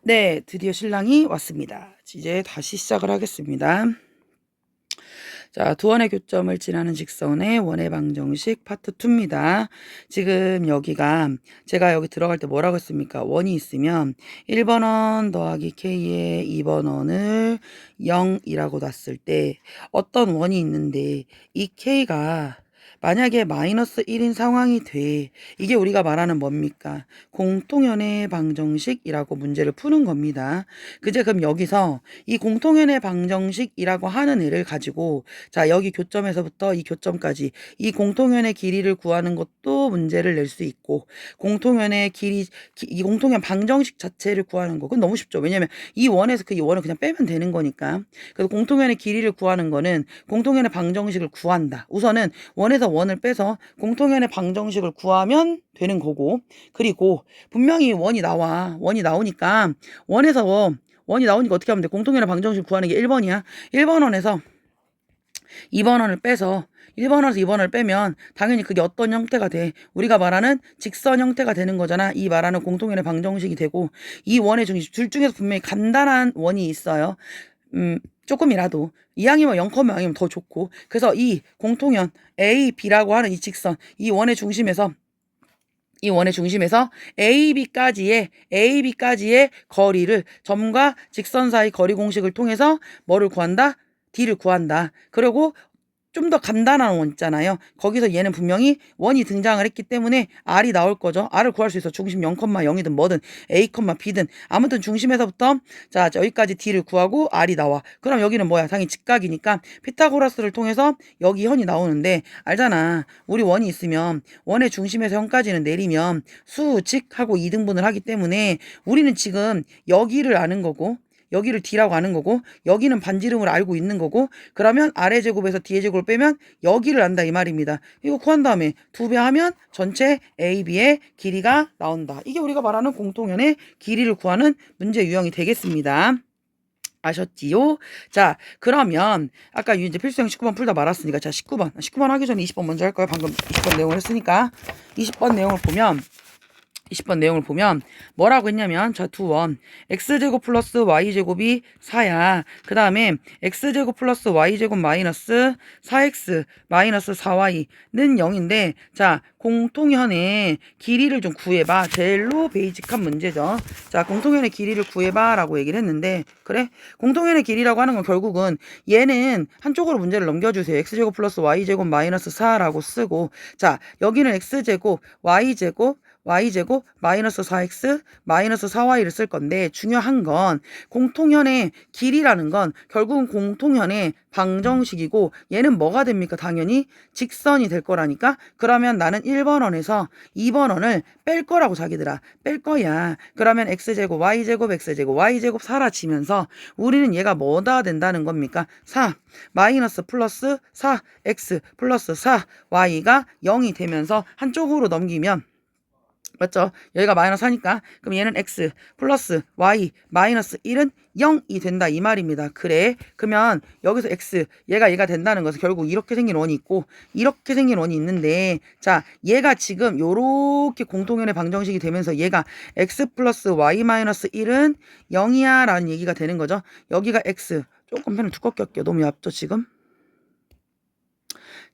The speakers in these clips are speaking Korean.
네, 드디어 신랑이 왔습니다. 이제 다시 시작을 하겠습니다. 자, 두 원의 교점을 지나는 직선의 원의 방정식 파트 2입니다. 지금 여기가 제가 여기 들어갈 때 뭐라고 했습니까? 원이 있으면 1번 원 더하기 k에 2번 원을 0이라고 놨을 때 어떤 원이 있는데 이 k가 만약에 마이너스 1인 상황이 돼. 이게 우리가 말하는 뭡니까? 공통연의 방정식이라고 문제를 푸는 겁니다. 그럼 여기서 이 공통연의 방정식이라고 하는 애를 가지고 자, 여기 교점에서부터 이 교점까지 이 공통연의 길이를 구하는 것도 문제를 낼 수 있고 공통연의 이 공통연 방정식 자체를 구하는 거. 그건 너무 쉽죠. 왜냐면 이 원에서 이 원을 그냥 빼면 되는 거니까. 그래서 공통연의 길이를 구하는 거는 공통연의 방정식을 구한다. 우선은 원에서 원을 빼서 공통연의 방정식을 구하면 되는 거고 그리고 분명히 원이 나와. 원이 나오니까 원이 나오니까 어떻게 하면 돼? 공통연의 방정식 구하는 게 1번이야. 1번 원에서 2번 원을 빼서 1번 원에서 2번 원을 빼면 당연히 그게 어떤 형태가 돼? 우리가 말하는 직선 형태가 되는 거잖아. 이 말하는 공통연의 방정식이 되고 이 원의 중심 둘 중에서 분명히 간단한 원이 있어요. 조금이라도 이항이면 0,0이면 더 좋고 그래서 이 공통연 A, B라고 하는 이 직선 이 원의 중심에서 AB까지의 거리를 점과 직선 사이 거리 공식을 통해서 뭐를 구한다? D를 구한다. 그리고 좀 더 간단한 원 있잖아요. 거기서 얘는 분명히 원이 등장을 했기 때문에 R이 나올 거죠. R을 구할 수 있어. 중심 0,0이든 뭐든 A, B든 아무튼 중심에서부터 자 여기까지 D를 구하고 R이 나와. 그럼 여기는 뭐야? 당연히 직각이니까 피타고라스를 통해서 여기 현이 나오는데 알잖아. 우리 원이 있으면 원의 중심에서 현까지는 내리면 수직하고 2등분을 하기 때문에 우리는 지금 여기를 아는 거고 여기를 D라고 하는 거고 여기는 반지름을 알고 있는 거고 그러면 아래 제곱에서 D의 제곱을 빼면 여기를 안다 이 말입니다. 이거 구한 다음에 2배 하면 전체 AB의 길이가 나온다. 이게 우리가 말하는 공통연의 길이를 구하는 문제 유형이 되겠습니다. 아셨지요? 자, 그러면 아까 이제 필수형 19번 풀다 말았으니까 자 19번 하기 전에 20번 먼저 할 거예요. 방금 20번 내용을 했으니까 20번 내용을 보면 뭐라고 했냐면 자 두 원 x제곱 플러스 y제곱이 4야. 그 다음에 x제곱 플러스 y제곱 마이너스 4x 마이너스 4y는 0인데 자 공통현의 길이를 좀 구해봐. 제일로 베이직한 문제죠. 자 공통현의 길이를 구해봐 라고 얘기를 했는데 그래? 공통현의 길이라고 하는 건 결국은 얘는 한쪽으로 문제를 넘겨주세요. x제곱 플러스 y제곱 마이너스 4라고 쓰고 자 여기는 x제곱 y제곱 마이너스 4x 마이너스 4y를 쓸 건데 중요한 건 공통현의 길이라는 건 결국은 공통현의 방정식이고 얘는 뭐가 됩니까? 당연히 직선이 될 거라니까. 그러면 나는 1번 원에서 2번 원을 뺄 거라고 자기들아. 뺄 거야. 그러면 x제곱 y제곱 x제곱 y제곱 사라지면서 우리는 얘가 뭐다 된다는 겁니까? 4 마이너스 플러스 4x 플러스 4y가 0이 되면서 한쪽으로 넘기면 맞죠? 여기가 마이너스 하니까 그럼 얘는 x 플러스 y 마이너스 1은 0이 된다 이 말입니다. 그래 그러면 여기서 x 얘가 된다는 것은 결국 이렇게 생긴 원이 있고 이렇게 생긴 원이 있는데 자 얘가 지금 요렇게 공통연의 방정식이 되면서 얘가 x 플러스 y 마이너스 1은 0이야 라는 얘기가 되는 거죠. 여기가 x 조금 펜을 두껍게 할게요. 너무 얇죠 지금?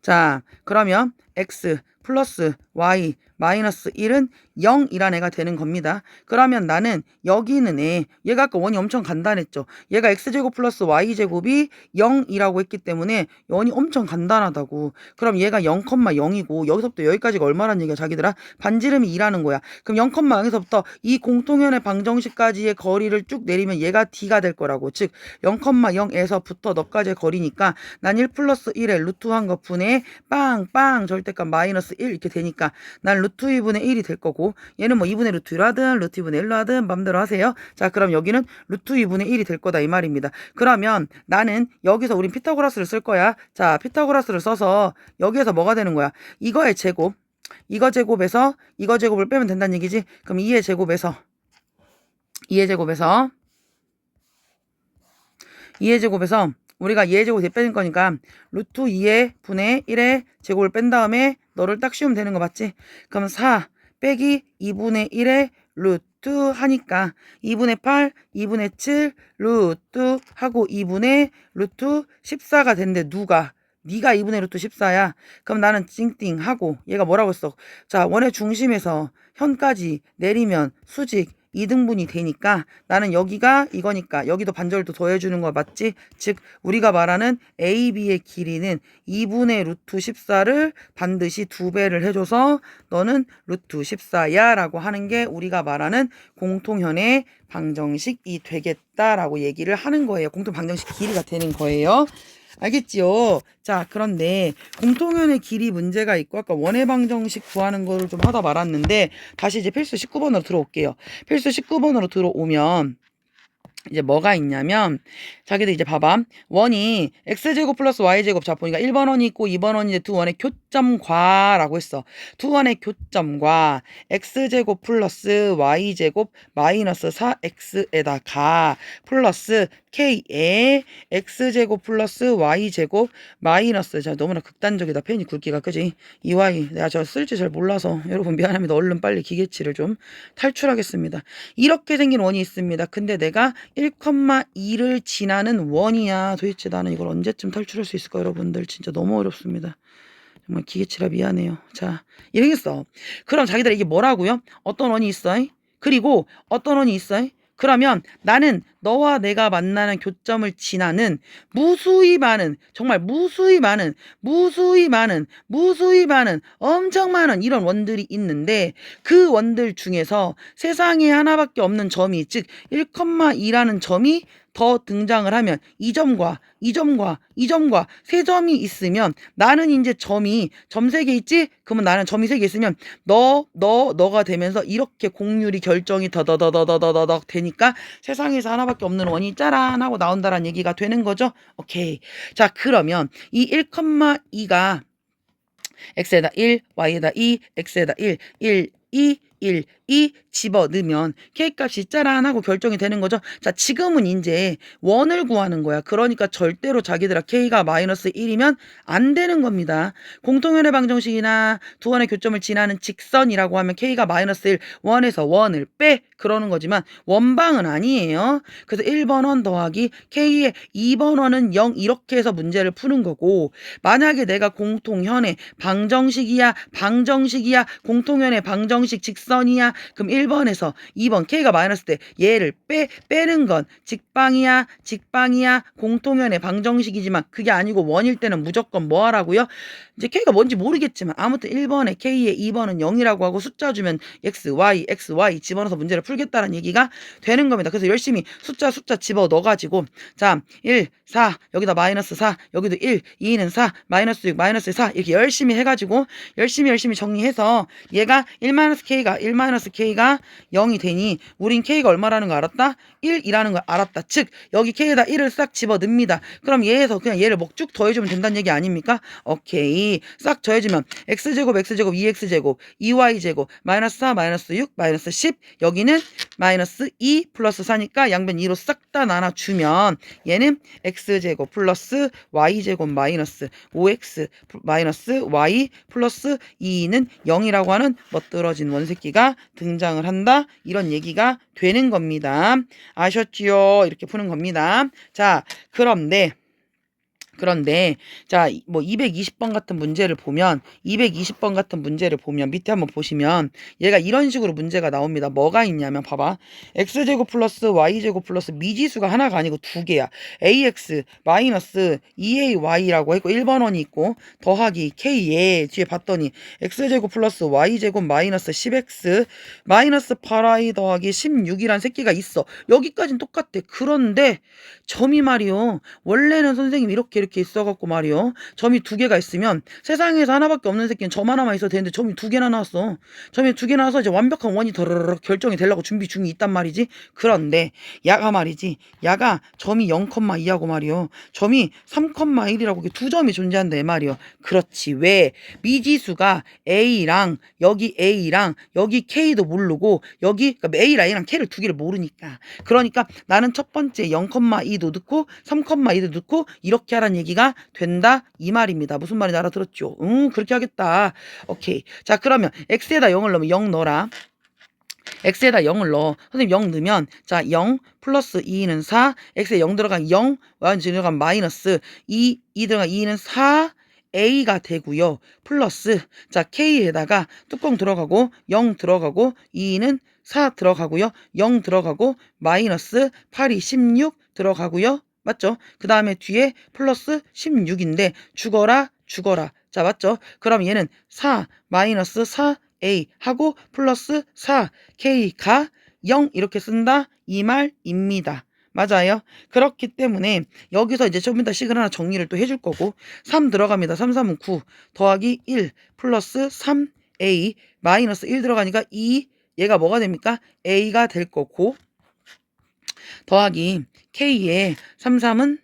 자 그러면 x 플러스 y 마이너스 1은 0이란 애가 되는 겁니다. 그러면 나는 여기 있는 얘가 아까 원이 엄청 간단했죠. 얘가 x제곱 플러스 y제곱이 0이라고 했기 때문에 원이 엄청 간단하다고. 그럼 얘가 0,0이고 여기서부터 여기까지가 얼마란 얘기야 자기들아? 반지름이 2라는 거야. 그럼 0,0에서부터 이 공통연의 방정식까지의 거리를 쭉 내리면 얘가 d가 될 거라고. 즉 0,0에서부터 너까지의 거리니까 난 1 플러스 1에 루트 한 거 분의 빵빵 절대값 마이너스 1 이렇게 되니까 난 루트 2분의 1이 될 거고 얘는 뭐 2분의 루트 1 하든 루트 2분의 1로 하든 맘대로 하세요. 자 그럼 여기는 루트 2분의 1이 될 거다 이 말입니다. 그러면 나는 여기서 우린 피타고라스를 쓸 거야. 자 피타고라스를 써서 여기에서 뭐가 되는 거야? 이거의 제곱 이거 제곱에서 이거 제곱을 빼면 된다는 얘기지. 그럼 2의 제곱에서 2의 제곱에서 우리가 2의 제곱 빼는 거니까 루트 2의 분의 1의 제곱을 뺀 다음에 너를 딱 씌우면 되는 거 맞지? 그럼 4 빼기 2분의 1의 루트 루트 하니까 2분의 8, 2분의 7, 루트 하고 2분의 루트 14가 된대. 누가? 네가 2분의 루트 14야. 그럼 나는 찡띵 하고 얘가 뭐라고 했어? 자, 원의 중심에서 현까지 내리면 수직 2등분이 되니까 나는 여기가 이거니까 여기도 반절도 더해주는 거 맞지? 즉 우리가 말하는 AB의 길이는 2분의 루트 14를 반드시 2배를 해줘서 너는 루트 14야 라고 하는 게 우리가 말하는 공통현의 방정식이 되겠다라고 얘기를 하는 거예요. 공통 방정식 길이가 되는 거예요. 알겠지요? 자, 그런데 공통현의 길이 문제가 있고 아까 원의 방정식 구하는 거를 좀 하다 말았는데 다시 이제 필수 19번으로 들어올게요. 필수 19번으로 들어오면 이제 뭐가 있냐면 자기들 이제 봐봐. 원이 x제곱 플러스 y제곱. 자 보니까 1번 원이 있고 2번 원이 이제 두 원의 교점과라고 했어. 두 원의 교점과 x제곱 플러스 y제곱 마이너스 4x에다가 플러스 k에 x제곱 플러스 y제곱 마이너스. 자 너무나 극단적이다. 펜이 굵기가 그지? 이 y 내가 저 쓸지 잘 몰라서 여러분 미안합니다. 얼른 빨리 기계치를 좀 탈출하겠습니다. 이렇게 생긴 원이 있습니다. 근데 내가 1,2를 지나는 원이야. 도대체 나는 이걸 언제쯤 탈출할 수 있을까? 여러분들 진짜 너무 어렵습니다. 정말 기계치라 미안해요. 자 이러겠어. 그럼 자기들 이게 뭐라고요? 어떤 원이 있어? 그리고 어떤 원이 있어? 그러면 나는 너와 내가 만나는 교점을 지나는 무수히 많은, 정말 무수히 많은 엄청 많은 이런 원들이 있는데 그 원들 중에서 세상에 하나밖에 없는 점이, 즉 1,2라는 점이 더 등장을 하면 이 점과 이 점과 이 점과 세 점이 있으면 나는 이제 점이 점 세 개 있지? 그러면 나는 점이 세 개 있으면 너가 되면서 이렇게 공률이 결정이 더더더더더더더 되니까 세상에서 하나밖에 없는 원이 짜란 하고 나온다라는 얘기가 되는 거죠. 오케이. 자 그러면 이 1,2가 x에다 1, y에다 2, x에다 1, 2 집어넣으면 k값이 짜란 하고 결정이 되는 거죠. 자 지금은 이제 원을 구하는 거야. 그러니까 절대로 자기들아 k가 마이너스 1이면 안 되는 겁니다. 공통연의 방정식이나 두 원의 교점을 지나는 직선이라고 하면 k가 마이너스 1, 원에서 원을 빼 그러는 거지만 원방은 아니에요. 그래서 1번 원 더하기 k의 2번 원은 0 이렇게 해서 문제를 푸는 거고, 만약에 내가 공통현의 방정식이야 공통현의 방정식 직선이야 그럼 1번에서 2번 k가 마이너스 때 얘를 빼는 건 직방이야 공통현의 방정식이지만 그게 아니고 원일 때는 무조건 뭐 하라고요? 이제 k가 뭔지 모르겠지만 아무튼 1번에 k에 2번은 0이라고 하고 숫자 주면 x, y 집어넣어서 문제를 풀겠다는 얘기가 되는 겁니다. 그래서 열심히 숫자 집어넣어가지고 자 1, 4 여기다 마이너스 4 여기도 1, 2는 4 마이너스 6 마이너스 4 이렇게 열심히 해가지고 열심히 정리해서 얘가 1-k가 0이 되니 우린 k가 얼마라는 거 알았다? 1이라는 걸 알았다. 즉 여기 k에다 1을 싹 집어넣습니다. 그럼 얘에서 그냥 얘를 쭉 더해주면 된다는 얘기 아닙니까? 오케이. 싹 더해주면 x제곱 2x제곱 2y제곱 마이너스 4 마이너스 6 마이너스 10 여기는 마이너스 2 플러스 4니까 양변 2로 싹 다 나눠주면 얘는 x제곱 플러스 y제곱 마이너스 5x 마이너스 y 플러스 2는 0이라고 하는 멋들어진 원새끼가 등장을 한다. 이런 얘기가 되는 겁니다. 아셨지요? 이렇게 푸는 겁니다. 자, 그런데 자, 뭐 220번 같은 문제를 보면 밑에 한번 보시면 얘가 이런 식으로 문제가 나옵니다. 뭐가 있냐면 봐봐. x제곱 플러스 y제곱 플러스 미지수가 하나가 아니고 두 개야. ax 마이너스 2ay라고 했고 1번 원이 있고 더하기 k에 뒤에 봤더니 x제곱 플러스 y제곱 마이너스 10x 마이너스 8y 더하기 16이란 새끼가 있어. 여기까지는 똑같아. 그런데 점이 말이요. 원래는 선생님 이렇게 있어갖고 말이요. 점이 두 개가 있으면 세상에서 하나밖에 없는 새끼는 점 하나만 있어도 되는데 점이 두 개나 나왔어. 점이 두 개 나와서 이제 완벽한 원이 더러르륵 결정이 되려고 준비 중이 있단 말이지. 그런데 야가 말이지. 야가 점이 0,2하고 말이요. 점이 3,1이라고 두 점이 존재한다 이 말이요. 그렇지. 왜? 미지수가 A랑 여기 K도 모르고 여기 그러니까 A랑 A랑 K를 두 개를 모르니까. 그러니까 나는 첫 번째 0,2도 넣고 3,2도 넣고 이렇게 하라는 얘기가 된다 이 말입니다. 무슨 말인지 알아들었죠? 그렇게 하겠다. 오케이. 자 그러면 x에다 0을 넣으면 0 넣어라. x에다 0을 넣어. 선생님 0 넣으면 자 0 플러스 2는 4, x에 0 들어간 0, y 들어간 마이너스 2 들어간 2는 4, a가 되고요. 플러스 자 k에다가 뚜껑 들어가고 0 들어가고 2는 4 들어가고요. 0 들어가고 마이너스 8이 16 들어가고요. 맞죠? 그 다음에 뒤에 플러스 16인데 죽어라 죽어라. 자 맞죠? 그럼 얘는 4 마이너스 4a 하고 플러스 4k가 0 이렇게 쓴다 이 말입니다. 맞아요. 그렇기 때문에 여기서 이제 좀 이따 식을 하나 정리를 또 해줄 거고 3 들어갑니다. 3, 3은 9 더하기 1 플러스 3a 마이너스 1 들어가니까 2 얘가 뭐가 됩니까? a가 될 거고 더하기 k에 3, 3은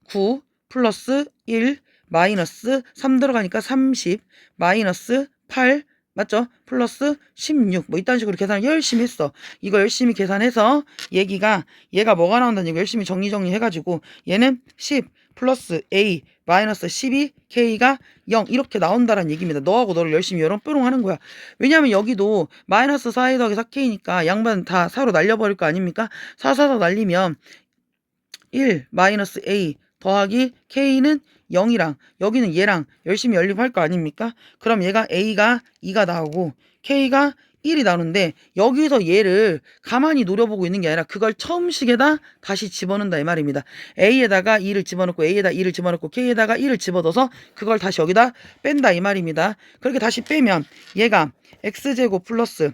9 플러스 1 마이너스 3 들어가니까 30 마이너스 8 맞죠? 플러스 16 뭐 이딴 식으로 계산을 열심히 했어. 이거 열심히 계산해서 얘가 뭐가 나온다는 얘기 열심히 정리해가지고 얘는 10 플러스 a 마이너스 12 k가 0 이렇게 나온다는 얘기입니다. 너하고 너를 열심히 뾰롱 하는 거야. 왜냐하면 여기도 마이너스 4a 더하기 4k니까 양반 다 4로 날려버릴 거 아닙니까? 4 날리면 1 마이너스 a 더하기 k는 0이랑 여기는 얘랑 열심히 연립할 거 아닙니까? 그럼 얘가 a가 2가 나오고 k가 1이 나오는데 여기서 얘를 가만히 노려보고 있는 게 아니라 그걸 처음식에다 다시 집어넣는다 이 말입니다. a에다가 2를 집어넣고 a에다 2를 집어넣고 k에다가 1을 집어넣어서 그걸 다시 여기다 뺀다 이 말입니다. 그렇게 다시 빼면 얘가 x제곱 플러스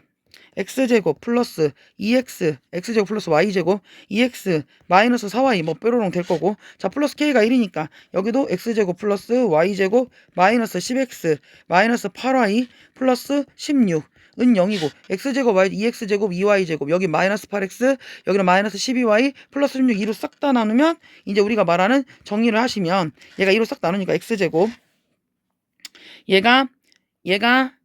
x제곱 플러스 2x x제곱 플러스 y제곱 2x 마이너스 4y 뭐 뾰로롱 될 거고 자 플러스 k가 1이니까 여기도 x제곱 플러스 y제곱 마이너스 10x 마이너스 8y 플러스 16 은 0이고 x제곱 y 2x제곱 2y제곱 여기 마이너스 8x 여기는 마이너스 12y 플러스 16 2로 싹 다 나누면 이제 우리가 말하는 정리를 하시면 얘가 2로 싹 나누니까 x제곱 얘가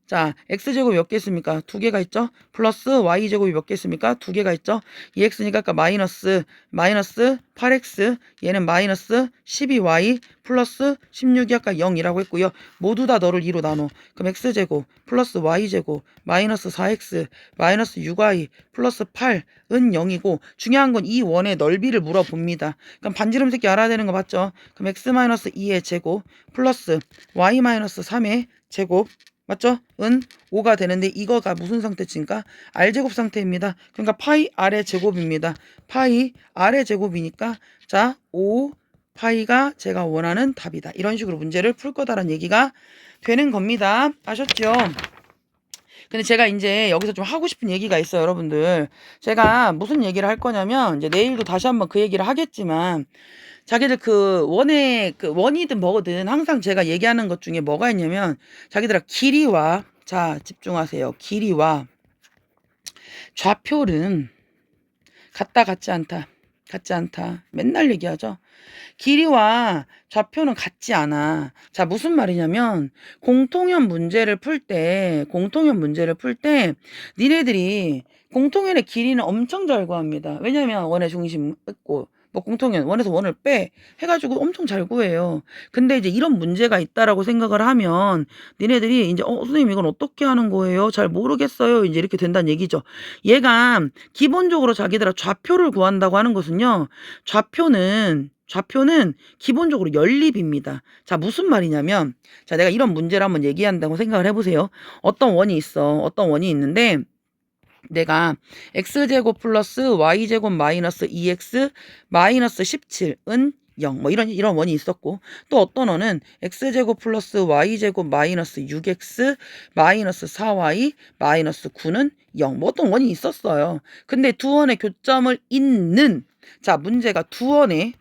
자, x제곱이 몇 개 있습니까? 2개가 있죠? 플러스 y제곱이 몇 개 있습니까? 2개가 있죠? 2x니까 아까 마이너스 8x 얘는 마이너스 12y 플러스 16이 아까 0이라고 했고요. 모두 다 너를 2로 나눠. 그럼 x제곱 플러스 y제곱 마이너스 4x 마이너스 6y 플러스 8은 0이고 중요한 건 이 원의 넓이를 물어봅니다. 그럼 반지름 새끼 알아야 되는 거 맞죠? 그럼 x 마이너스 2의 제곱 플러스 y 마이너스 3의 제곱 맞죠? 은 5가 되는데 이거가 무슨 상태치니까 R제곱 상태입니다. 그러니까 파이 R의 제곱입니다. 파이 R의 제곱이니까 자 5 파이가 제가 원하는 답이다. 이런 식으로 문제를 풀 거다라는 얘기가 되는 겁니다. 아셨죠? 근데 제가 이제 여기서 좀 하고 싶은 얘기가 있어요, 여러분들. 제가 무슨 얘기를 할 거냐면 이제 내일도 다시 한번 그 얘기를 하겠지만 자기들 그 원이든 뭐든 항상 제가 얘기하는 것 중에 뭐가 있냐면 자기들아 길이와 자 집중하세요. 길이와 좌표는 같지 않다. 맨날 얘기하죠. 길이와 좌표는 같지 않아. 자, 무슨 말이냐면 공통연 문제를 풀 때 니네들이 공통연의 길이는 엄청 잘 구합니다. 왜냐면 원의 중심 있고 뭐 공통연 원에서 원을 빼 해가지고 엄청 잘 구해요. 근데 이제 이런 문제가 있다라고 생각을 하면 니네들이 이제 선생님 이건 어떻게 하는 거예요? 잘 모르겠어요. 이제 이렇게 된다는 얘기죠. 얘가 기본적으로 자기들아 좌표를 구한다고 하는 것은요. 좌표는 기본적으로 연립입니다. 자, 무슨 말이냐면 자, 내가 이런 문제를 한번 얘기한다고 생각을 해보세요. 어떤 원이 있는데 내가 x제곱 플러스 y제곱 마이너스 2x 마이너스 17은 0. 뭐 이런 원이 있었고 또 어떤 원은 x제곱 플러스 y제곱 마이너스 6x 마이너스 4y 마이너스 9는 0. 뭐 어떤 원이 있었어요. 근데 두 원의 교점을 잇는 자 문제가 두 원의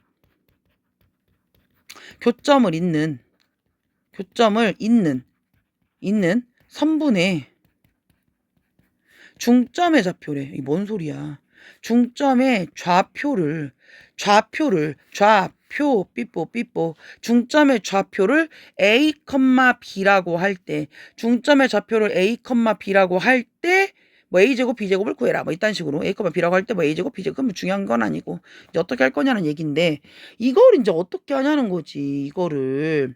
교점을 잇는 선분의 중점의 좌표래. 이게 뭔 소리야. 중점의 좌표 삐뽀 중점의 좌표를 A, B라고 할 때 뭐 A제곱 B제곱을 구해라 뭐 이딴 식으로 A, B라고 할 때 뭐 A제곱 B제곱 그러면 중요한 건 아니고 이제 어떻게 할 거냐는 얘기인데 이걸 이제 어떻게 하냐는 거지. 이거를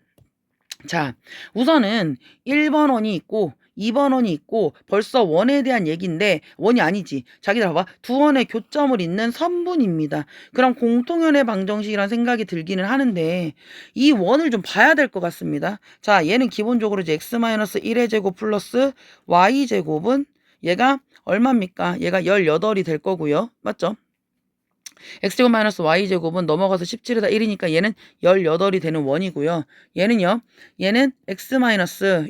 자 우선은 1번 원이 있고 2번 원이 있고 벌써 원에 대한 얘기인데 원이 아니지. 자기들 봐봐. 두 원의 교점을 잇는 선분입니다. 그럼 공통연의 방정식이란 생각이 들기는 하는데 이 원을 좀 봐야 될 것 같습니다. 자, 얘는 기본적으로 이제 x-1의 제곱 플러스 y제곱은 얘가 얼마입니까? 얘가 18이 될 거고요. 맞죠? x제곱 마이너스 y제곱은 넘어가서 17에다 1이니까 얘는 18이 되는 원이고요. 얘는요. 얘는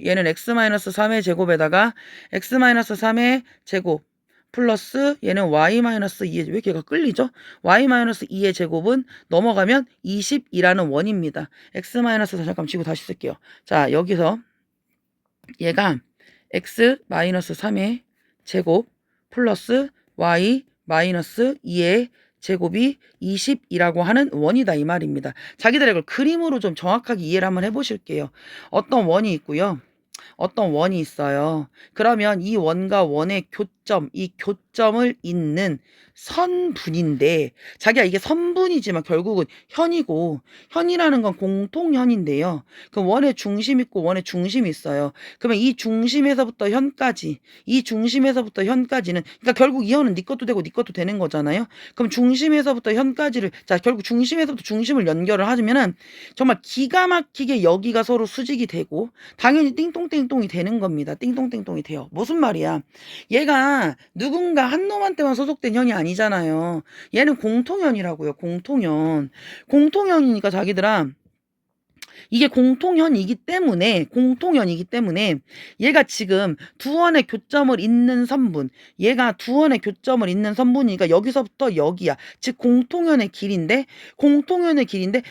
얘는 x-3의 제곱에다가 x-3의 제곱 플러스 얘는 y-2의 왜 걔가 끌리죠? y-2의 제곱은 넘어가면 20이라는 원입니다. x- 잠깐 치고 다시 쓸게요. 자, 여기서 얘가 x-3의 제곱 플러스 y-2의 제곱이 20이라고 하는 원이다 이 말입니다. 자기들의 걸 그림으로 좀 정확하게 이해를 한번 해보실게요. 어떤 원이 있고요. 어떤 원이 있어요. 그러면 이 원과 원의 교점, 이 교점을 잇는 선분인데 자기가 이게 선분이지만 결국은 현이고 현이라는 건 공통현인데요. 그 원의 중심 있고 원의 중심이 있어요. 그러면 이 중심에서부터 현까지 이 중심에서부터 현까지는 그러니까 결국 이 현은 네 것도 되고 네 것도 되는 거잖아요. 그럼 중심에서부터 현까지를 자 결국 중심에서부터 중심을 연결을 하면은 정말 기가 막히게 여기가 서로 수직이 되고 당연히 띵똥띵똥이 되는 겁니다. 띵똥띵똥이 돼요. 무슨 말이야? 얘가 누군가 한 놈한테만 소속된 현이 아니잖아요. 얘는 공통현이라고요. 공통현. 공통현이니까 자기들아 이게 공통현이기 때문에 얘가 지금 두 원의 교점을 잇는 선분 얘가 두 원의 교점을 잇는 선분이니까 여기서부터 여기야. 즉 공통현의 길인데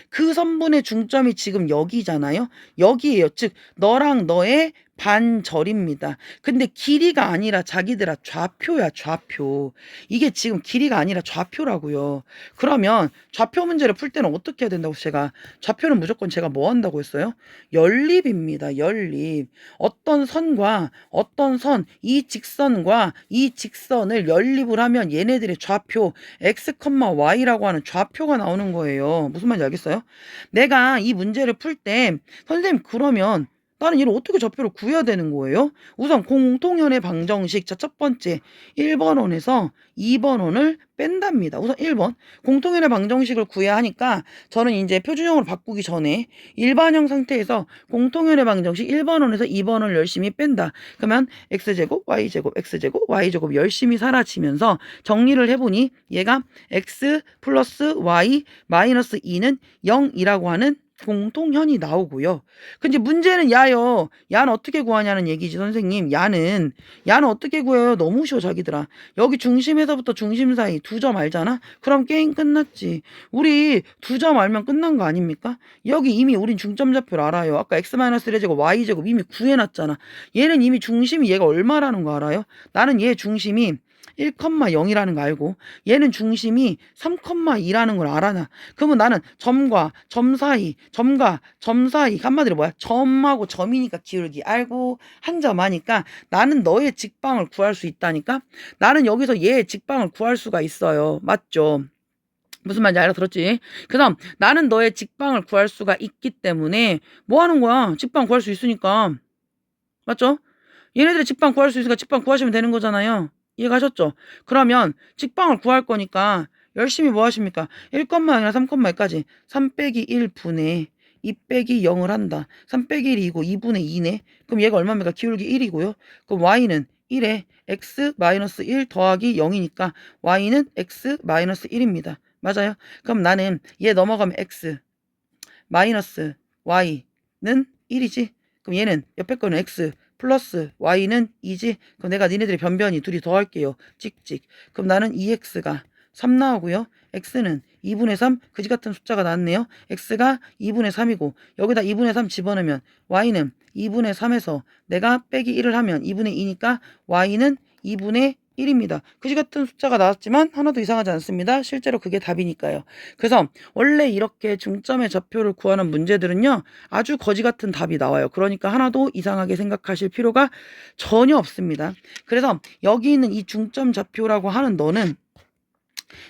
그 선분의 중점이 지금 여기잖아요. 여기에요. 즉 너랑 너의 반절입니다. 근데 길이가 아니라 자기들아 좌표야 좌표. 이게 지금 길이가 아니라 좌표라고요. 그러면 좌표 문제를 풀 때는 어떻게 해야 된다고 제가 좌표는 무조건 제가 뭐 한다고 했어요? 연립입니다. 연립. 어떤 선과 어떤 선, 이 직선과 이 직선을 연립을 하면 얘네들의 좌표 x, y라고 하는 좌표가 나오는 거예요. 무슨 말인지 알겠어요? 내가 이 문제를 풀 때 선생님 그러면 나는 얘를 어떻게 좌표를 구해야 되는 거예요? 우선 공통현의 방정식 자 첫 번째 1번 원에서 2번 원을 뺀답니다. 우선 1번 공통현의 방정식을 구해야 하니까 저는 이제 표준형으로 바꾸기 전에 일반형 상태에서 공통현의 방정식 1번 원에서 2번 원을 열심히 뺀다. 그러면 x제곱 y제곱 x제곱 y제곱 열심히 사라지면서 정리를 해보니 얘가 x 플러스 y 마이너스 2는 0이라고 하는 공통현이 나오고요. 근데 문제는 야요. 야는 어떻게 구하냐는 얘기지 선생님. 야는 어떻게 구해요? 너무 쉬워 자기들아. 여기 중심에서부터 중심 사이 두 점 알잖아? 그럼 게임 끝났지. 우리 두 점 알면 끝난 거 아닙니까? 여기 이미 우린 중점 좌표를 알아요. 아까 x-1 제곱 y제곱 이미 구해놨잖아. 얘는 이미 중심이 얘가 얼마라는 거 알아요? 나는 얘 중심이 1,0이라는 거 알고 얘는 중심이 3,2라는 걸 알아놔. 그러면 나는 점과 점 사이 한마디로 뭐야? 점하고 점이니까 기울기 알고 한 점 하니까 나는 너의 직방을 구할 수 있다니까. 나는 여기서 얘의 직방을 구할 수가 있어요. 맞죠? 무슨 말인지 알아들었지? 그다음 나는 너의 직방을 구할 수가 있기 때문에 뭐 하는 거야? 직방 구할 수 있으니까. 맞죠? 얘네들의 직방 구할 수 있으니까 직방 구하시면 되는 거잖아요. 이해가셨죠? 그러면 직방을 구할 거니까 열심히 뭐 하십니까? 1,0이나 3,2까지 3 빼기 1분의 2 빼기 0을 한다. 3 빼기 1이고 2분의 2네. 그럼 얘가 얼마입니까? 기울기 1이고요. 그럼 y는 1에 x-1 더하기 0이니까 y는 x-1입니다. 맞아요? 그럼 나는 얘 넘어가면 x 마이너스 y는 1이지. 그럼 얘는 옆에 거는 x 플러스 y는 2지. 그럼 내가 니네들의 변변이 둘이 더할게요. 찍찍. 그럼 나는 2x가 3 나오고요. x는 2분의 3 그지 같은 숫자가 나왔네요. x가 2분의 3이고 여기다 2분의 3 집어넣으면 y는 2분의 3에서 내가 빼기 1을 하면 2분의 2니까 y는 2분의 1입니다. 그지 같은 숫자가 나왔지만 하나도 이상하지 않습니다. 실제로 그게 답이니까요. 그래서 원래 이렇게 중점의 좌표를 구하는 문제들은요. 아주 거지 같은 답이 나와요. 그러니까 하나도 이상하게 생각하실 필요가 전혀 없습니다. 그래서 여기 있는 이 중점 좌표라고 하는 너는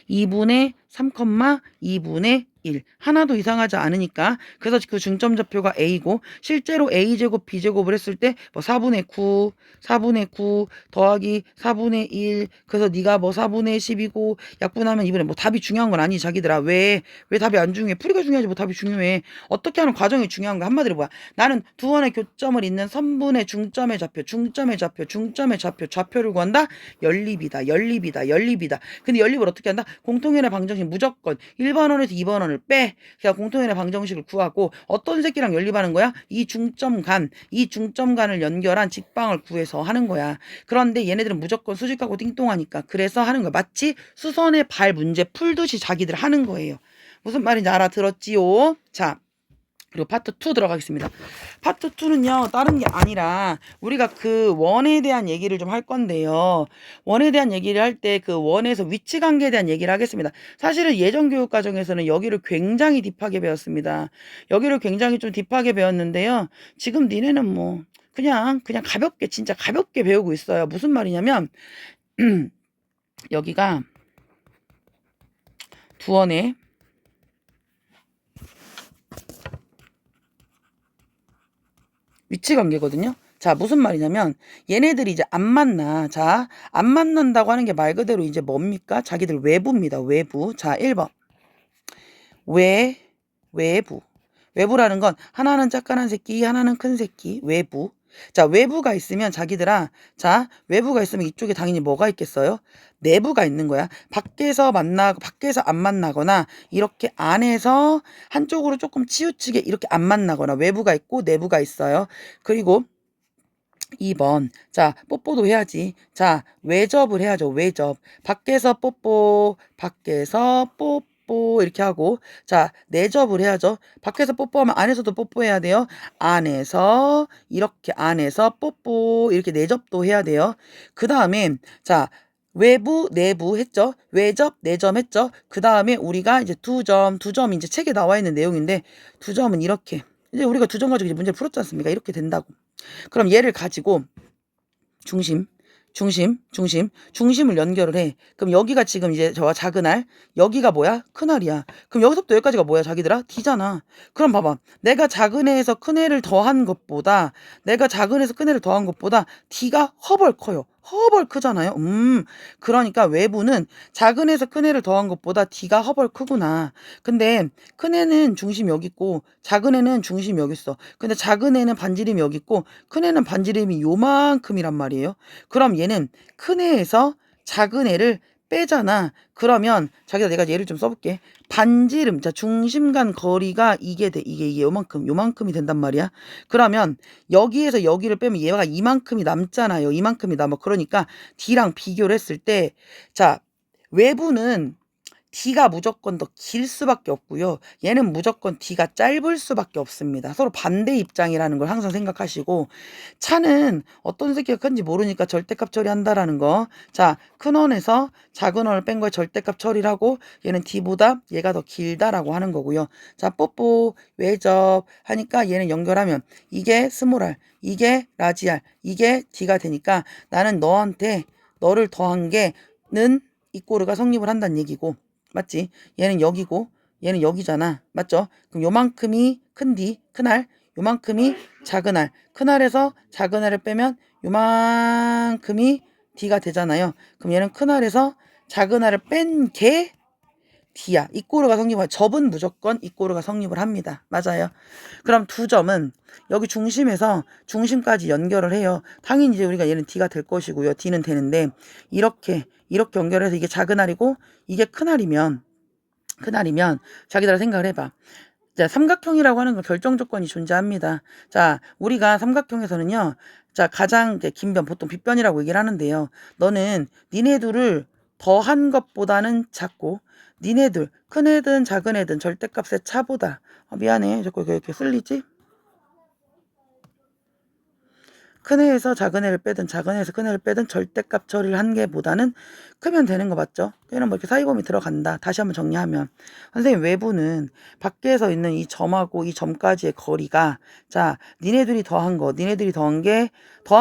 2분의 3, 2분의 1. 하나도 이상하지 않으니까. 그래서 그 중점좌표가 A고 실제로 A제곱 B제곱을 했을 때 뭐 4분의 9, 4분의 9 더하기 4분의 1 그래서 네가 뭐 4분의 10이고 약분하면 이번에 뭐 답이 중요한 건 아니지 자기들아. 왜 답이 안 중요해? 풀이가 중요하지 뭐 답이 중요해. 어떻게 하는 과정이 중요한 거야. 한마디로 뭐야. 나는 두 원의 교점을 잇는 선분의 중점의 좌표, 좌표를 구한다? 연립이다. 근데 연립을 어떻게 한다? 공통연의 방정식 무조건 1번 원에서 2번 원을 빼. 그냥 공통연의 방정식을 구하고 어떤 새끼랑 연립하는 거야? 이 중점간을 연결한 직방을 구해서 하는 거야. 그런데 얘네들은 무조건 수직하고 띵동하니까 그래서 하는 거야. 마치 수선의 발 문제 풀듯이 자기들 하는 거예요. 무슨 말인지 알아들었지요? 자, 그리고 파트 2 들어가겠습니다. 파트 2는요, 다른 게 아니라 우리가 그 원에 대한 얘기를 좀 할 건데요. 원에 대한 얘기를 할 때 그 원에서 위치 관계에 대한 얘기를 하겠습니다. 사실은 예전 교육 과정에서는 여기를 굉장히 딥하게 배웠습니다. 여기를 굉장히 좀 딥하게 배웠는데요. 지금 니네는 뭐 그냥 가볍게 진짜 가볍게 배우고 있어요. 무슨 말이냐면 여기가 두 원의 위치 관계거든요. 자, 무슨 말이냐면 얘네들이 이제 안 만나. 자, 안 만난다고 하는 게 말 그대로 이제 뭡니까? 자기들 외부입니다. 외부. 자, 1번. 외부. 외부라는 건 하나는 짝깐한 새끼, 하나는 큰 새끼. 외부. 자, 외부가 있으면 자기들아, 자, 외부가 있으면 이쪽에 당연히 뭐가 있겠어요? 내부가 있는 거야. 밖에서 안 만나거나 이렇게 안에서 한쪽으로 조금 치우치게 이렇게 안 만나거나 외부가 있고 내부가 있어요. 그리고 2번. 자, 뽀뽀도 해야지. 자, 외접을 해야죠. 외접. 밖에서 뽀뽀, 이렇게 하고. 자, 내접을 해야죠. 밖에서 뽀뽀하면 안에서도 뽀뽀해야 돼요. 이렇게 안에서 뽀뽀, 이렇게 내접도 해야 돼요. 그 다음에, 자, 외부, 내부 했죠. 외접, 내점 했죠. 그 다음에 우리가 이제 두 점 이제 책에 나와 있는 내용인데, 두 점은 이렇게. 이제 우리가 두 점 가지고 이제 문제를 풀었지 않습니까? 이렇게 된다고. 그럼 얘를 가지고 중심을 연결을 해. 그럼 여기가 지금 이제 저와 작은 알, 여기가 뭐야? 큰 알이야. 그럼 여기서부터 여기까지가 뭐야, 자기들아? D잖아. 그럼 봐봐. 내가 작은 애에서 큰 애를 더한 것보다 D가 허벌 커요. 허벌 크잖아요. 그러니까 외부는 작은 애에서 큰 애를 더한 것보다 D가 허벌 크구나. 근데 큰 애는 중심 여기 있고 작은 애는 중심 여기 있어. 근데 작은 애는 반지름이 여기 있고 큰 애는 반지름이 요만큼이란 말이에요. 그럼 얘는 큰 애에서 작은 애를 빼잖아. 그러면 자기가 내가 예를 좀 써볼게. 반지름, 자 중심 간 거리가 이게 돼. 이게 요만큼이 된단 말이야. 그러면 여기에서 여기를 빼면 얘가 이만큼이 남잖아요. 이만큼이 남아. 그러니까 D랑 비교를 했을 때, 자 외부는 D가 무조건 더 길 수밖에 없고요. 얘는 무조건 D가 짧을 수밖에 없습니다. 서로 반대 입장이라는 걸 항상 생각하시고, 차는 어떤 새끼가 큰지 모르니까 절대값 처리한다라는 거. 자, 큰 원에서 작은 원을 뺀 거에 절대값 처리를 하고 얘는 D보다 얘가 더 길다라고 하는 거고요. 자, 뽀뽀, 외접 하니까 얘는 연결하면 이게 스몰 r, 이게 라지 r, 이게 D가 되니까 나는 너를 더한 게는 이꼬르가 성립을 한다는 얘기고, 맞지? 얘는 여기고 얘는 여기잖아. 맞죠? 그럼 요만큼이 큰 D, 큰 R, 요만큼이 작은 R. 큰 R에서 작은 R을 빼면 요만큼이 D가 되잖아요. 그럼 얘는 큰 R에서 작은 R을 뺀 게 D야. 이꼬르가 성립을, 접은 무조건 이꼬르가 성립을 합니다. 맞아요. 그럼 두 점은 여기 중심에서 중심까지 연결을 해요. 당연히 이제 우리가 얘는 D가 될 것이고요. D는 되는데 이렇게 연결해서 이게 작은 알이고 이게 큰 알이면 자기들 생각을 해봐. 자, 삼각형이라고 하는 건 결정 조건이 존재합니다. 자, 우리가 삼각형에서는요. 자, 가장 긴 변, 보통 빗변이라고 얘기를 하는데요. 너는 니네 둘을 더한 것보다는 작고 니네들 큰 애든 작은 애든 절대값의 차보다, 미안해 자꾸 이렇게 쓸리지? 큰 애에서 작은 애를 빼든 작은 애에서 큰 애를 빼든 절대값 처리를 한 게보다는 크면 되는 거 맞죠? 얘는 뭐 이렇게 사이범위 들어간다. 다시 한번 정리하면 선생님 외부는 밖에서 있는 이 점하고 이 점까지의 거리가, 자 니네들이 더한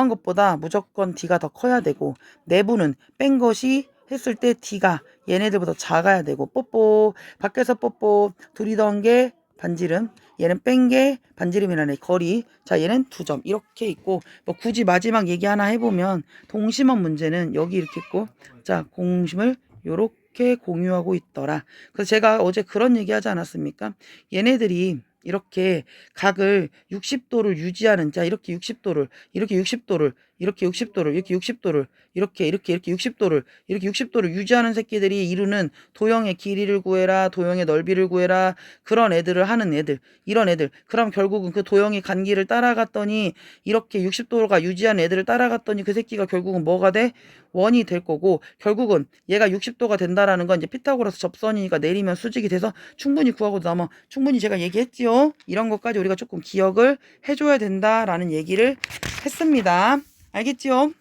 것보다 무조건 D가 더 커야 되고, 내부는 뺀 것이 했을 때 D가 얘네들보다 작아야 되고 뽀뽀 밖에서 뽀뽀 둘이 더한 게 반지름 얘는 뺀 게 반지름이라는 거리 자 얘는 2점 이렇게 있고 뭐 굳이 마지막 얘기 하나 해보면 동심원 문제는 여기 이렇게 있고 자 공심을 요렇게 공유하고 있더라. 그래서 제가 어제 그런 얘기 하지 않았습니까? 얘네들이 이렇게 각을 60도를 유지하는 자 이렇게 60도를 이렇게 60도를 이렇게 60도를 이렇게 60도를 이렇게 60도를 이렇게 60도를 유지하는 새끼들이 이루는 도형의 길이를 구해라 도형의 넓이를 구해라 그런 애들을 하는 애들 이런 애들 그럼 결국은 그 도형의 간기를 따라갔더니 이렇게 60도가 유지한 애들을 따라갔더니 그 새끼가 결국은 뭐가 돼? 원이 될 거고 결국은 얘가 60도가 된다라는 건 이제 피타고라스 접선이니까 내리면 수직이 돼서 충분히 구하고 남아 충분히 제가 얘기했지요. 이런 것까지 우리가 조금 기억을 해줘야 된다라는 얘기를 했습니다. 알겠지요?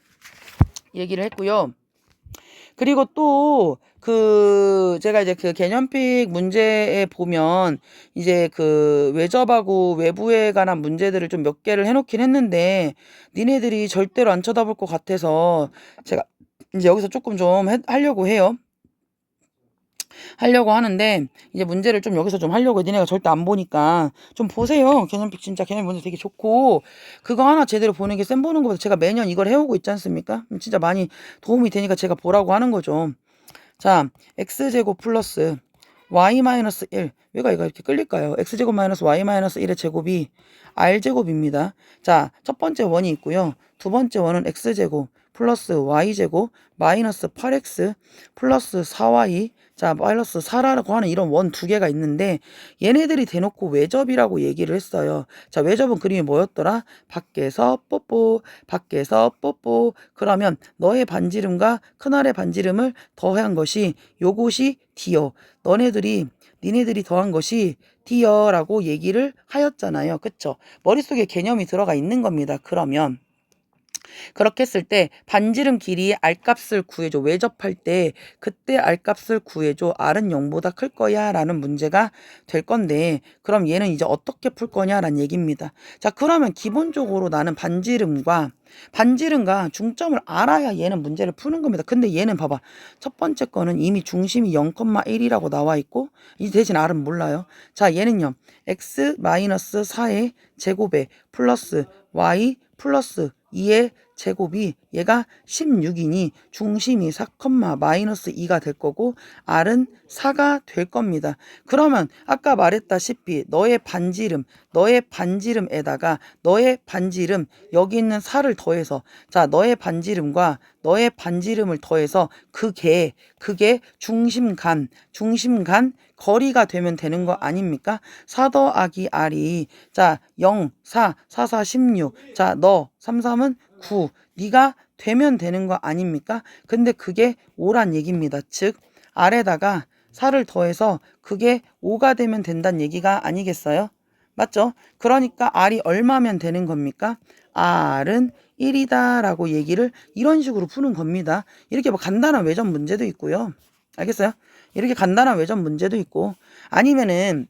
얘기를 했고요. 그리고 또 제가 이제 그 개념픽 문제에 보면 이제 그 외접하고 외부에 관한 문제들을 좀 몇 개를 해놓긴 했는데 니네들이 절대로 안 쳐다볼 것 같아서 제가 이제 여기서 조금 좀 하려고 해요. 하려고 하는데 이제 문제를 좀 여기서 좀 하려고 니네가 절대 안 보니까 좀 보세요. 개념픽 진짜 개념 문제 되게 좋고 그거 하나 제대로 보는 게 쌤 보는 것보다 제가 매년 이걸 해오고 있지 않습니까? 진짜 많이 도움이 되니까 제가 보라고 하는 거죠. 자 x제곱 플러스 y-1 왜가 이거 이렇게 끌릴까요? x제곱 마이너스 y-1의 제곱이 r제곱입니다. 자 첫 번째 원이 있고요. 두 번째 원은 x제곱 플러스 y제곱 마이너스 8x 플러스 4y 자 마이너스 4라고 하는 이런 원 두 개가 있는데 얘네들이 대놓고 외접이라고 얘기를 했어요. 자 외접은 그림이 뭐였더라? 밖에서 뽀뽀 밖에서 뽀뽀 그러면 너의 반지름과 큰알의 반지름을 더한 것이 요것이 D요. 니네들이 더한 것이 D여라고 얘기를 하였잖아요. 그쵸? 머릿속에 개념이 들어가 있는 겁니다. 그러면 그렇게 했을 때 반지름 길이 R값을 구해줘. 외접할 때 그때 R값을 구해줘. R은 0보다 클 거야 라는 문제가 될 건데 그럼 얘는 이제 어떻게 풀 거냐라는 얘기입니다. 자 그러면 기본적으로 나는 반지름과 중점을 알아야 얘는 문제를 푸는 겁니다. 근데 얘는 봐봐. 첫 번째 거는 이미 중심이 0,1이라고 나와 있고 이 대신 R은 몰라요. 자 얘는요. x-4의 제곱에 플러스 y 플러스 2의 제곱이 얘가 16이니 중심이 4, 마이너스 2가 될 거고 R은 4가 될 겁니다. 그러면 아까 말했다시피 너의 반지름에다가 너의 반지름 여기 있는 4를 더해서 자 너의 반지름과 너의 반지름을 더해서 그게 중심간 거리가 되면 되는 거 아닙니까? 4 더하기 R이 자 0, 4, 4, 4, 16 자 너 3, 3은 9 네가 되면 되는 거 아닙니까? 근데 그게 5란 얘기입니다. 즉 R에다가 4를 더해서 그게 5가 되면 된다는 얘기가 아니겠어요? 맞죠? 그러니까 R이 얼마면 되는 겁니까? R은 1이다 라고 얘기를 이런 식으로 푸는 겁니다. 이렇게 뭐 간단한 외전 문제도 있고요. 알겠어요? 이렇게 간단한 외전 문제도 있고 아니면은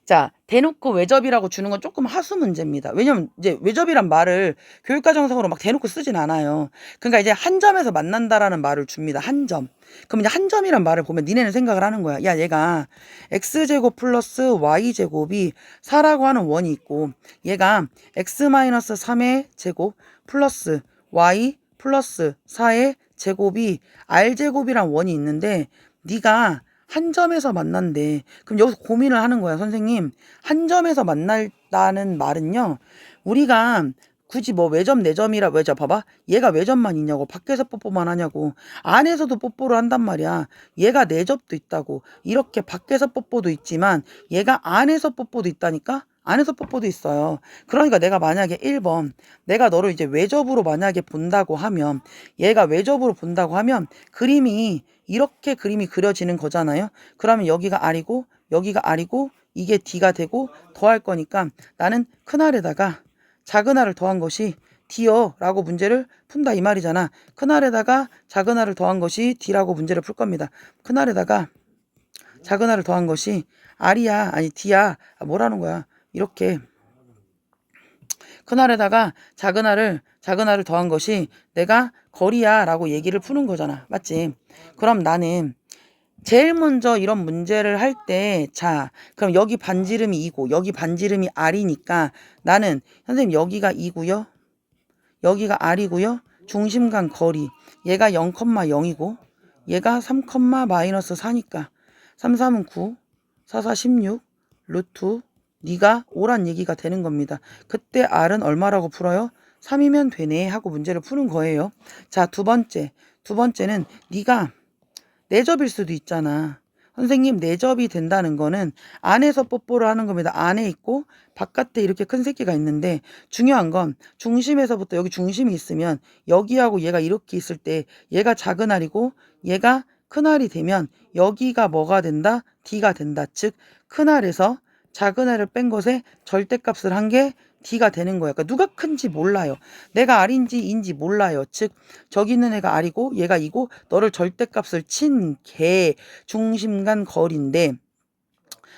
자 대놓고 외접이라고 주는 건 조금 하수 문제입니다. 왜냐면 이제 외접이란 말을 교육과정상으로 막 대놓고 쓰진 않아요. 그러니까 이제 한 점에서 만난다라는 말을 줍니다. 한 점. 그럼 이제 한 점이란 말을 보면 니네는 생각을 하는 거야. 야 얘가 x제곱 플러스 y제곱이 4라고 하는 원이 있고 얘가 x-3의 제곱 플러스 y 플러스 4의 제곱이 r제곱이란 원이 있는데 네가 한 점에서 만난대. 그럼 여기서 고민을 하는 거야, 선생님. 한 점에서 만날다는 말은요. 우리가 굳이 뭐 외점 내점이라 외점 봐봐. 얘가 외점만 있냐고. 밖에서 뽀뽀만 하냐고. 안에서도 뽀뽀를 한단 말이야. 얘가 내접도 있다고. 이렇게 밖에서 뽀뽀도 있지만 얘가 안에서 뽀뽀도 있다니까. 안에서 뽀뽀도 있어요. 그러니까 내가 만약에 1번 내가 너를 이제 외접으로 만약에 본다고 하면 얘가 외접으로 본다고 하면 이렇게 그림이 그려지는 거잖아요. 그러면 여기가 R이고 여기가 R이고 이게 D가 되고 더할 거니까 나는 큰 R에다가 작은 R을 더한 것이 D요 라고 문제를 푼다 이 말이잖아. 큰 R에다가 작은 R을 더한 것이 D라고 문제를 풀 겁니다. 큰 R에다가 작은 R을 더한 것이 R이야 아니 D야 뭐라는 거야. 이렇게 큰 R에다가 작은 R을 더한 것이 내가 거리야 라고 얘기를 푸는 거잖아. 맞지? 그럼 나는 제일 먼저 이런 문제를 할 때, 자, 그럼 여기 반지름이 2고, 여기 반지름이 R이니까 나는, 선생님, 여기가 2고요. 여기가 R이고요. 중심 간 거리. 얘가 0,0이고, 얘가 3, 마이너스 4니까. 3, 3은 9, 4, 4, 16, 루트, 네가 5란 얘기가 되는 겁니다. 그때 R은 얼마라고 풀어요? 3이면 되네 하고 문제를 푸는 거예요. 자, 두 번째는 네가 내접일 수도 있잖아. 선생님, 내접이 된다는 거는 안에서 뽀뽀를 하는 겁니다. 안에 있고 바깥에 이렇게 큰 새끼가 있는데, 중요한 건 중심에서부터 여기 중심이 있으면 여기하고 얘가 이렇게 있을 때 얘가 작은 알이고 얘가 큰 알이 되면 여기가 뭐가 된다? D가 된다. 즉 큰 알에서 작은 알을 뺀 것에 절대값을 한 게 D가 되는 거야. 그러니까 누가 큰지 몰라요. 내가 R인지 E인지 몰라요. 즉 저기 있는 애가 R이고 얘가 E고 너를 절대값을 친 개 중심간 거리인데,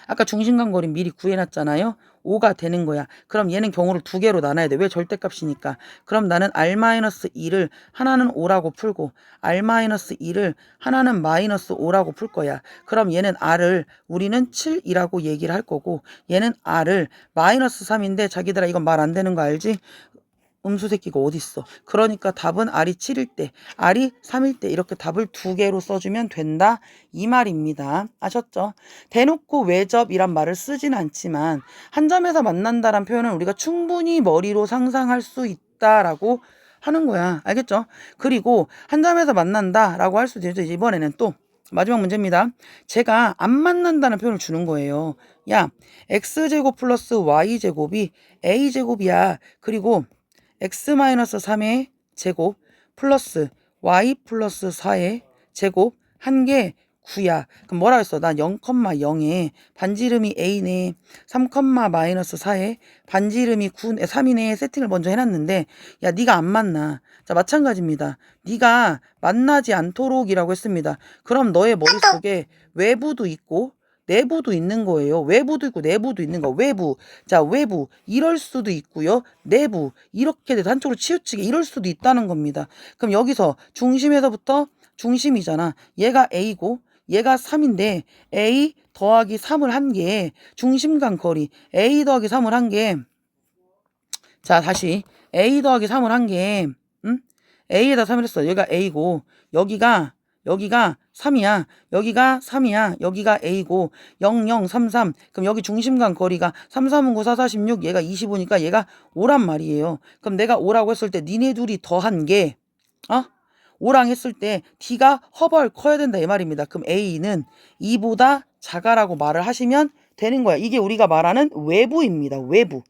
아까 중심간 거리 미리 구해놨잖아요. 5가 되는 거야. 그럼 얘는 경우를 두 개로 나눠야 돼. 왜? 절대값이니까. 그럼 나는 R-2를 하나는 5라고 풀고 R-2를 하나는 마이너스 5라고 풀 거야. 그럼 얘는 R을 우리는 7이라고 얘기를 할 거고, 얘는 R을 마이너스 3인데 자기들아 이건 말 안 되는 거 알지? 음수 새끼가 어딨어. 그러니까 답은 R이 7일 때, R이 3일 때 이렇게 답을 두 개로 써주면 된다 이 말입니다. 아셨죠? 대놓고 외접이란 말을 쓰진 않지만 한 점에서 만난다란 표현은 우리가 충분히 머리로 상상할 수 있다라고 하는 거야. 알겠죠? 그리고 한 점에서 만난다라고 할 수도 있죠. 이번에는 또 마지막 문제입니다. 제가 안 만난다는 표현을 주는 거예요. 야, x제곱 플러스 y제곱이 a제곱이야. 그리고 x-3의 제곱 플러스 y 플러스 4의 제곱 한 개 9야. 그럼 뭐라 했어? 난 0,0에 반지름이 a네. 3, 마이너스 4에 반지름이 9, 3이네. 세팅을 먼저 해놨는데, 야, 네가 안 만나. 자, 마찬가지입니다. 네가 만나지 않도록이라고 했습니다. 그럼 너의 머릿속에 외부도 있고 내부도 있는 거예요. 외부도 있고 내부도 있는 거. 외부. 자, 외부. 이럴 수도 있고요. 내부. 이렇게 돼서 한쪽으로 치우치게 이럴 수도 있다는 겁니다. 그럼 여기서 중심에서부터 중심이잖아. 얘가 A고 얘가 3인데 A 더하기 3을 한 게 중심간 거리. A 더하기 3을 한 게, 자, 다시 A 더하기 3을 한 게, A에다 3을 했어. 여기가 A고 여기가 3이야. 여기가 3이야. 여기가 A고 0, 0, 3, 3. 그럼 여기 중심간 거리가 3, 3은 9, 4, 4, 16. 얘가 25니까 얘가 5란 말이에요. 그럼 내가 5라고 했을 때 니네 둘이 더한 게 5랑 했을 때 D가 허벌 커야 된다 이 말입니다. 그럼 A는 2보다 작아라고 말을 하시면 되는 거야. 이게 우리가 말하는 외부입니다. 외부.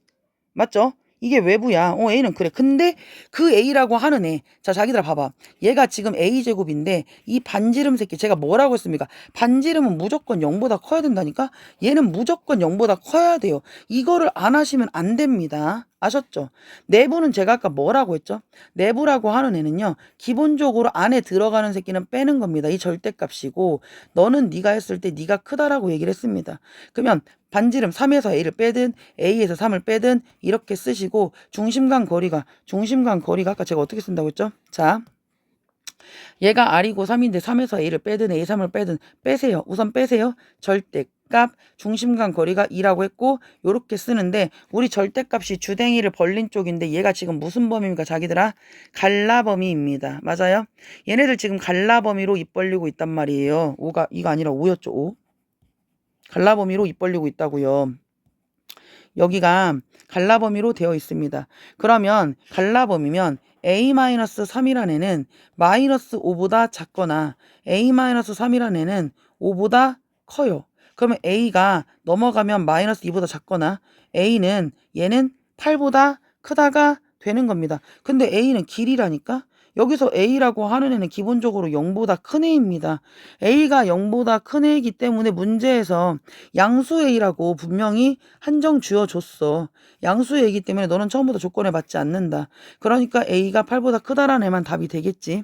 맞죠? 이게 외부야. A는 그래. 근데 그 A라고 하는 애. 자, 자기들아 봐봐. 얘가 지금 A제곱인데 이 반지름 새끼 제가 뭐라고 했습니까? 반지름은 무조건 0보다 커야 된다니까? 얘는 무조건 0보다 커야 돼요. 이거를 안 하시면 안 됩니다. 아셨죠? 내부는 제가 아까 뭐라고 했죠? 내부라고 하는 애는요. 기본적으로 안에 들어가는 새끼는 빼는 겁니다. 이 절대값이고 너는 네가 했을 때 네가 크다라고 얘기를 했습니다. 그러면 반지름 3에서 A를 빼든 A에서 3을 빼든 이렇게 쓰시고 중심간 거리가 아까 제가 어떻게 쓴다고 했죠? 자, 얘가 R이고 3인데 3에서 A를 빼든 A 3을 빼든 빼세요. 우선 빼세요. 절대값 중심간 거리가 2라고 했고 요렇게 쓰는데 우리 절대값이 주댕이를 벌린 쪽인데 얘가 지금 무슨 범위입니까? 자기들아? 갈라 범위입니다. 맞아요? 얘네들 지금 갈라 범위로 입 벌리고 있단 말이에요. 5가 이거 아니라 5였죠. 5. 갈라 범위로 입 벌리고 있다고요. 여기가 갈라 범위로 되어 있습니다. 그러면 갈라 범위면 A-3이라는 애는 마이너스 5보다 작거나 A-3이라는 애는 5보다 커요. 그러면 A가 넘어가면 마이너스 2보다 작거나 A는 얘는 8보다 크다가 되는 겁니다. 근데 A는 길이라니까? 여기서 A라고 하는 애는 기본적으로 0보다 큰 애입니다. A가 0보다 큰 애이기 때문에 문제에서 양수 A라고 분명히 한정 주어줬어. 양수 A이기 때문에 너는 처음부터 조건에 맞지 않는다. 그러니까 A가 8보다 크다라는 애만 답이 되겠지.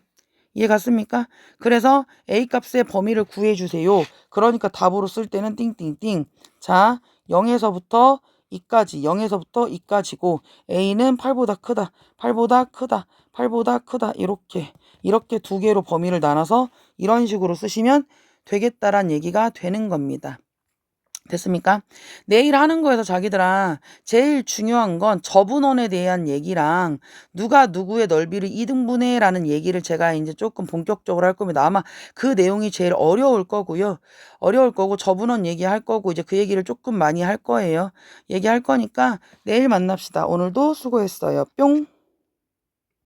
이해 갔습니까? 그래서 A 값의 범위를 구해주세요. 그러니까 답으로 쓸 때는 띵띵띵. 자, 0에서부터 2까지, 0에서부터 2까지고 A는 8보다 크다, 8보다 크다, 8보다 크다 이렇게 이렇게 두 개로 범위를 나눠서 이런 식으로 쓰시면 되겠다란 얘기가 되는 겁니다. 됐습니까? 내일 하는 거에서 자기들아 제일 중요한 건 저분원에 대한 얘기랑 누가 누구의 넓이를 2등분해 라는 얘기를 제가 이제 조금 본격적으로 할 겁니다. 아마 그 내용이 제일 어려울 거고요. 어려울 거고 저분원 얘기할 거고 이제 그 얘기를 조금 많이 할 거예요. 얘기할 거니까 내일 만납시다. 오늘도 수고했어요. 뿅.